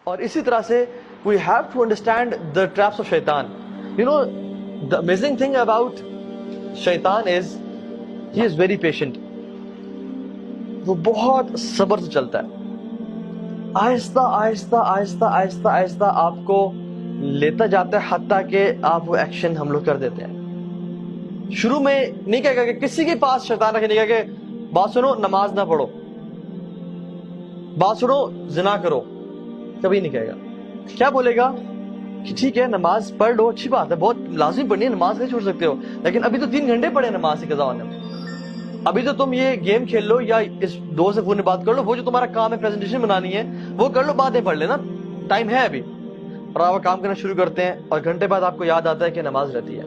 اور اسی طرح سے we have to understand the traps of shaitan. You know, the amazing thing about shaitan is he is very patient. وہ بہت صبر سے چلتا ہے. آہستہ آہستہ آہستہ آہستہ آہستہ آپ کو لیتا جاتا ہے حتیٰ کہ آپ وہ ایکشن ہم لوگ کر دیتے ہیں. شروع میں نہیں کہے گا کہ کسی کے پاس شیطان رکھے، نہیں کہے کہ بات سنو نماز نہ پڑھو، بات سنو زنا کرو، کبھی نہیں کہے گا. کیا بولے گا کہ ٹھیک ہے نماز پڑھ لو، اچھی بات ہے، بہت لازمی پڑھنی ہے، نماز نہیں چھوڑ سکتے ہو، لیکن ابھی تو 3 گھنٹے پڑھے نماز کی قضا ہونے میں. ابھی تو تم یہ گیم کھیل لو یا اس دوست سے فون میں بات کر لو، وہ جو تمہارا کام ہے پریزنٹیشن بنانی ہے وہ کر لو، باتیں پڑھ لینا، ٹائم ہے ابھی. اور آپ کام کرنا شروع کرتے ہیں اور گھنٹے بعد آپ کو یاد آتا ہے کہ نماز رہتی ہے.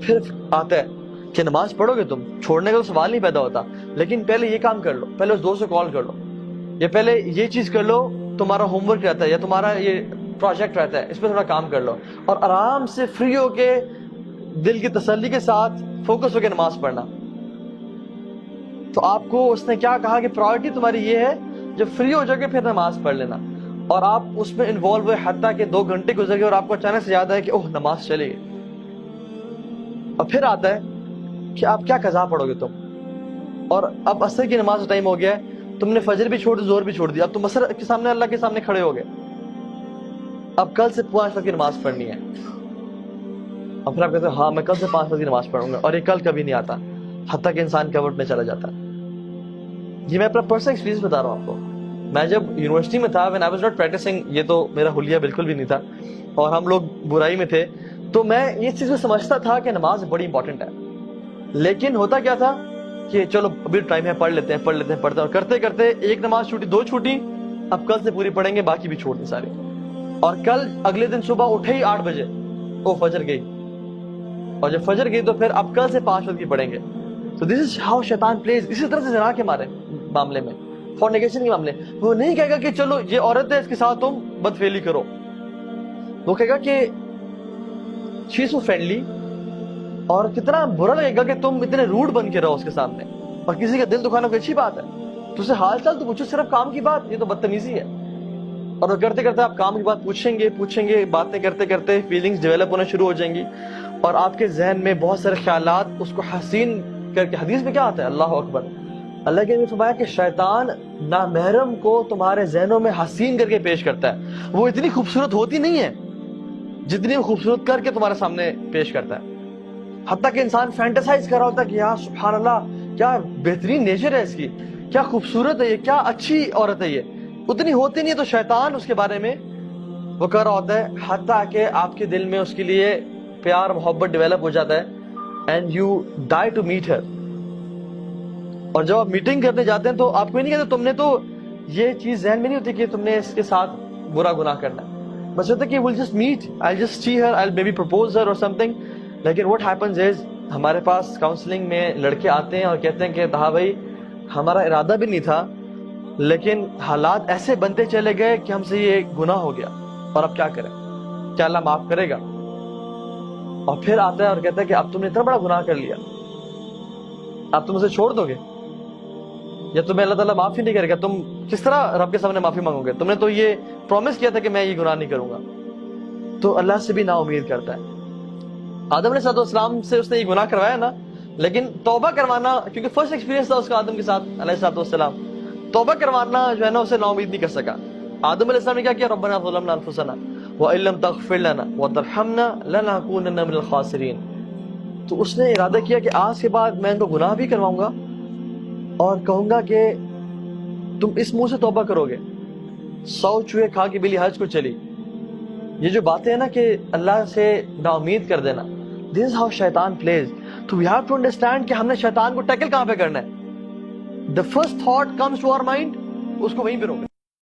پھر آتا ہے کہ نماز پڑھو گے تم، چھوڑنے کا تو سوال نہیں پیدا ہوتا، لیکن پہلے یہ کام کر لو، پہلے اس دوست سے کال کر لو، یا پہلے یہ چیز کر لو، تمہارا ہوم ورک رہتا ہے یا تمہارا یہ پروجیکٹ رہتا ہے، اس پہ تھوڑا کام کر لو، اور آرام سے فری ہو کے دل کی تسلی کے ساتھ فوکس ہو کے نماز پڑھنا. تو آپ کو اس نے کیا کہا کہ پرائورٹی تمہاری یہ ہے، جب فری ہو جاؤ گے پھر نماز پڑھ لینا. اور آپ اس میں انوالو ہوئے حتیٰ کہ 2 گھنٹے گزر گئے اور آپ کو اچانک سے یاد ہے کہ اوہ نماز چلی گئی. اور پھر آتا ہے کہ آپ کیا قضا پڑھو گے تم، اور اب عصر کی نماز کا ٹائم ہو گیا ہے، تم نے فجر بھی چھوڑ دی، ظہر بھی چھوڑ دی، اب تم عصر کے سامنے اللہ کے سامنے کھڑے ہو گئے، اب کل سے 5 وقت کی نماز پڑھنی ہے. اور پھر آپ کہتے ہیں ہاں میں کل سے 5 وقت کی نماز پڑھوں گا، اور یہ کل کبھی نہیں آتا حتیٰ کہ انسان کورٹ میں چلا جاتا ہے. یہ میں اپنا پرسنل ایکسپیرینس بتا رہا ہوں آپ کو. میں جب یونیورسٹی میں تھا، when I was not practicing، یہ تو میرا حلیہ بالکل بھی نہیں تھا اور ہم لوگ برائی میں تھے، تو میں یہ چیز میں سمجھتا تھا کہ نماز بڑی امپورٹنٹ ہے. لیکن ہوتا کیا تھا کہ چلو ابھی ٹائم ہے، پڑھ لیتے ہیں پڑھتے ہیں، اور کرتے کرتے 1 نماز چھوٹی، 2 چھوٹی، اب کل سے پوری پڑھیں گے، باقی بھی چھوڑ دی ساری. اور کل اگلے دن صبح اٹھے ہی 8 بجے، وہ فجر گئی، اور جب فجر گئی تو پھر اب کل سے 5 وقت کی پڑھیں گے. So this is how شیطان plays. اسی طرح سے زنا کے معاملے میں، فورنیکیشن کے معاملے، وہ نہیں کہے گا کہ چلو یہ عورت ہے اس کے ساتھ تم بدفعلی کرو، وہ کہے گا کہ she is so friendly، اور کتنا برا لگے گا کہ تم اتنے روڈ بن کے رہو اس کے سامنے، اور کسی کا دل دکھانا کوئی اچھی بات ہے، تو اسے حال چال تو پوچھو، صرف کام کی بات، یہ تو بدتمیزی ہے. اور وہ کرتے کرتے آپ کام کی بات پوچھیں گے، باتیں کرتے کرتے فیلنگز ڈیولپ ہونا شروع ہو جائیں گی، اور آپ کے ذہن میں بہت سارے خیالات اس کو حسین کر کے. حدیث میں کیا آتا ہے، اللہ اکبر، اللہ کے نے فرمایا کہ شیطان نامحرم کو تمہارے ذہنوں میں حسین کر کے پیش کرتا ہے. وہ اتنی خوبصورت ہوتی نہیں ہے جتنی وہ خوبصورت کر کے تمہارے سامنے پیش کرتا ہے، حتیٰ کہ انسان فینٹیسائز کر رہا ہوتا ہے کہ یار سبحان اللہ کیا بہترین نیچر ہے اس کی، کیا خوبصورت ہے یہ، کیا اچھی عورت ہے یہ، اتنی ہوتی نہیں ہے. تو شیطان اس کے بارے میں وہ کر رہا ہوتا ہے، حتیٰ کہ آپ کے دل میں اس کے لیے پیار محبت ڈیولپ ہو جاتا ہے، and you die to meet her. اور جب آپ میٹنگ کرنے جاتے ہیں تو آپ کو نہیں کہتے، تم نے تو یہ چیز ذہن میں نہیں ہوتی کہ تم نے اس کے ساتھ برا گناہ کرنا ہے، بس ہوتا ہے کہ we'll just meet, I'll just see her, I'll maybe propose her or something. لیکن what happens is ہمارے پاس کاؤنسلنگ میں لڑکے آتے ہیں اور کہتے ہیں کہ ہاں بھائی ہمارا ارادہ بھی نہیں تھا، لیکن حالات ایسے بنتے چلے گئے کہ ہم سے یہ گناہ ہو گیا، اور اب کیا کریں، کیا اللہ معاف کرے گا؟ اور پھر آتا ہے اور کہتا ہے کہ اب تم نے اتنا بڑا گناہ کر لیا، اب تم اسے چھوڑ دو گے یا تمہیں اللہ تعالیٰ معافی نہیں کرے گا؟ تم کس طرح رب کے سامنے معافی مانگو گے؟ تم نے تو یہ پرومس کیا تھا کہ میں یہ گناہ نہیں کروں گا. تو اللہ سے بھی نا امید کرتا ہے. آدم علیہ السلام سے اس نے یہ گناہ کروایا نا، لیکن توبہ کروانا، کیونکہ فرسٹ ایکسپیرینس تھا اس کا آدم کے ساتھ علیہ السلام، توبہ کروانا جو ہے نا اسے نا امید نہیں کر سکا. آدم علیہ السلام نے کیا کیا، ربنا ظلمنا انفسنا وان لم تغفر لنا وترحمنا لنکونن من الخاسرین. تو اس نے ارادہ کیا کہ آج کے بعد میں ان کو گناہ بھی کرواؤں گا اور کہوں گا کہ تم اس منہ سے توبہ کرو گے. 100 چوہے کھا کے بلی حج کو چلی. یہ جو باتیں ہیں نا کہ اللہ سے نا امید کر دینا، this is how شیطان plays. تو we have to understand کہ ہم نے شیطان کو ٹیکل کہاں پہ کرنا ہے. The first thought comes to our mind، اس کو وہیں پہ روکنا.